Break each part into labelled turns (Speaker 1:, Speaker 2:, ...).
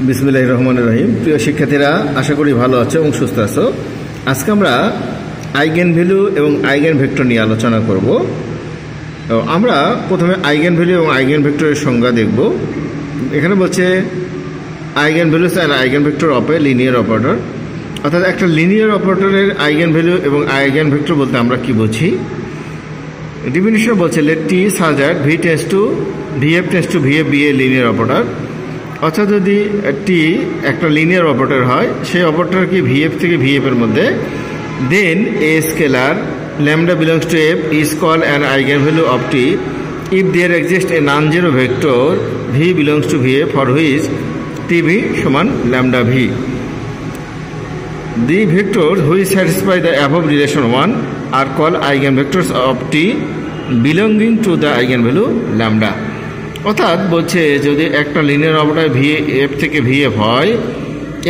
Speaker 1: বিসমিল্লাহির রহমানির রহিম। প্রিয় শিক্ষার্থীরা, আশা করি ভালো আছো এবং সুস্থ আছো। আজকে আমরা আইগেন ভ্যালু এবং আইগেন ভেক্টর নিয়ে আলোচনা করব। আমরা প্রথমে আইগেন ভ্যালু এবং আইগেন ভেক্টরের সংজ্ঞা দেখব। এখানে বলছে eigenvalues and eigenvector of a linear operator, অর্থাৎ একটা লিনিয়ার অপারেটরের আইগেন ভ্যালু এবং আইগেন ভেক্টর বলতে আমরা কি বুঝি। ডিফিনিশন বলছে let T such that V tends to V F tends to VF be a linear operator. অর্থাৎ যদি টি একটা লিনিয়ার অপারেটর হয়, সেই অপারেটর কি ভিএফ থেকে ভিএফ এর মধ্যে, then a scalar lambda belongs to F is call an eigenvalue of T if there exist a non zero vector V belongs to VF for which T V সমান lambda V. The vectors which satisfy the above relation 1 are called eigenvectors of T belonging to the eigenvalue lambda. অর্থাৎ বলছে যদি একটা linear operator V F থেকে VF হয়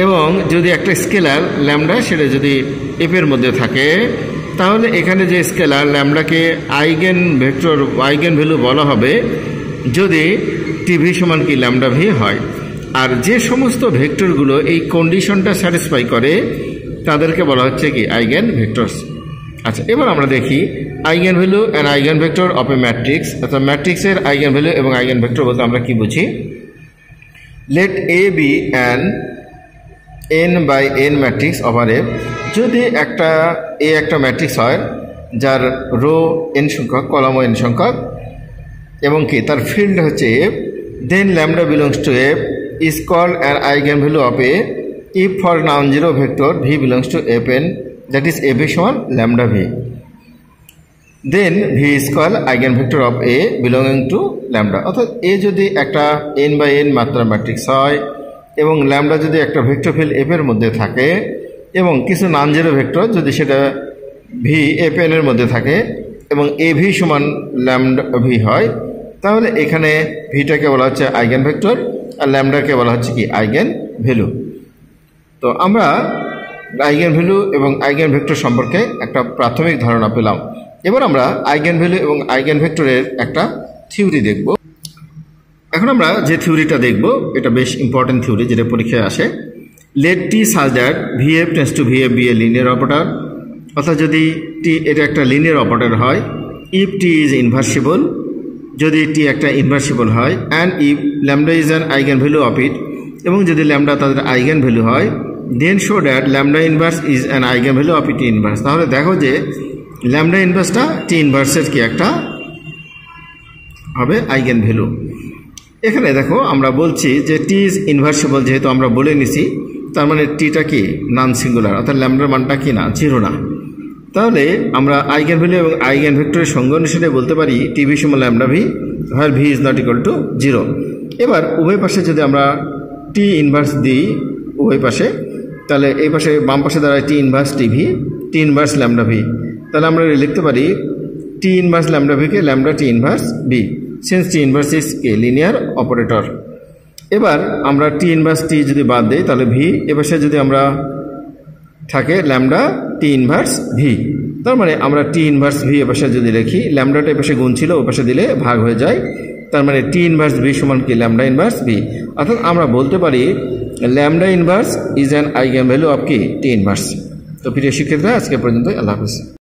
Speaker 1: এবং যদি একটা স্কেলার ল্যামডা সেটা যদি এফ এর মধ্যে থাকে, তাহলে এখানে যে স্কেলার ল্যামডাকে আইগেন ভেক্টর আইগেন ভ্যালু বলা হবে যদি টিভি সমান কি ল্যামডা ভি হয়। আর যে সমস্ত ভেক্টরগুলো এই কন্ডিশনটা স্যাটিসফাই করে তাদেরকে বলা হচ্ছে কি আইগেন ভেক্টরস। আচ্ছা, এবার আমরা দেখি eigenvalue and eigenvector of a matrix. অর্থাৎ ম্যাট্রিক্সের আইগেন ভ্যালু এবং আইগেন ভেক্টর বলতে আমরা কি বুঝি। Let A be an N by N matrix over F. যদি একটা এ একটা ম্যাট্রিক্স হয় যার রো এন সংখ্যক, কলামও এন সংখ্যক এবং কি তার ফিল্ড হচ্ছে F, then lambda belongs to F is called an eigenvalue of A if for non-zero vector V belongs to Fn, that is F সমান lambda V. Then V is called eigenvector of A belonging to lambda. অর্থাৎ A যদি একটা n by n মাত্রার matrix হয় এবং lambda যদি একটা vector field F এর মধ্যে থাকে এবং কিছু নন জিরো ভেক্টর যদি সেটা V Fn এর মধ্যে থাকে এবং AV সমান lambda V হয়, তাহলে এখানে ভিটাকে বলা হচ্ছে আইগেন ভেক্টর আর ল্যামডাকে বলা হচ্ছে কি আইগেন ভ্যালু। তো আমরা আইগেন ভ্যালু এবং আইগেন ভেক্টর সম্পর্কে একটা প্রাথমিক ধারণা পেলাম। এবার আমরা আইগেন ভ্যালু এবং আইগেন ভেক্টরের একটা থিওরি দেখব। এখন আমরা যে থিওরিটা দেখব এটা বেশ ইম্পর্টেন্ট থিওরি, যেটা পরীক্ষায় আসে। Let T such that VF tends to VF be a linear operator. অর্থাৎ যদি টি এটা একটা লিনিয়ার অপারেটর হয়, ইফ টি ইজ ইনভার্সিবল, যদি টি একটা ইনভার্সিবল হয়, and if lambda is an eigenvalue of it, এবং যদি ল্যামডা তাদের আইগেন ভ্যালু হয়, then show that lambda inverse is an eigenvalue of T inverse. তাহলে দেখো যে ল্যামডা ইনভার্সটা টি ইনভার্সের কি একটা হবে আইগেন ভ্যালু। এখানে দেখো আমরা বলছি যে টি ইজ ইনভার্সিবল, যেহেতু আমরা বলে নিছি, তার মানে টিটা কি নন সিঙ্গুলার, অর্থাৎ ল্যামডার মানটা কি না, জিরো না। তাহলে আমরা আইগেন ভ্যালু এবং আইগেন ভেক্টরের সংজ্ঞা অনুসারে বলতে পারি টিভি সমান lambda V where V is not equal to zero. এবার উভয় পাশে যদি আমরা টি ইনভার্স দিই উভয় পাশে, তাহলে এই পাশে বাম পাশে দাঁড়ায় T inverse T V, T inverse lambda V. তাহলে আমরা লিখতে পারি টি ইনভার্স ল্যামডা ভিকে lambda T inverse V, since T inverse is কে লিনিয়ার অপারেটর। এবার আমরা টি ইনভার্স টি যদি বাদ দিই, তাহলে ভি এপাশে যদি আমরা থাকে ল্যামডা টি ইনভার্স ভি। তার মানে আমরা টি ইনভার্স ভি এপাশে যদি লিখি, ল্যামডাটা এপাশে গুণ ছিল, ওপাশে দিলে ভাগ হয়ে যায়, তার মানে টি ইনভার্স ভি সমান কি ল্যামডা ইনভার্স ভি। অর্থাৎ আমরা বলতে পারি lambda inverse is an eigenvalue of কি টি ইনভার্স। তো প্রিয় শিক্ষার্থীরা, আজকে পর্যন্ত, আল্লাহ হাফেজ।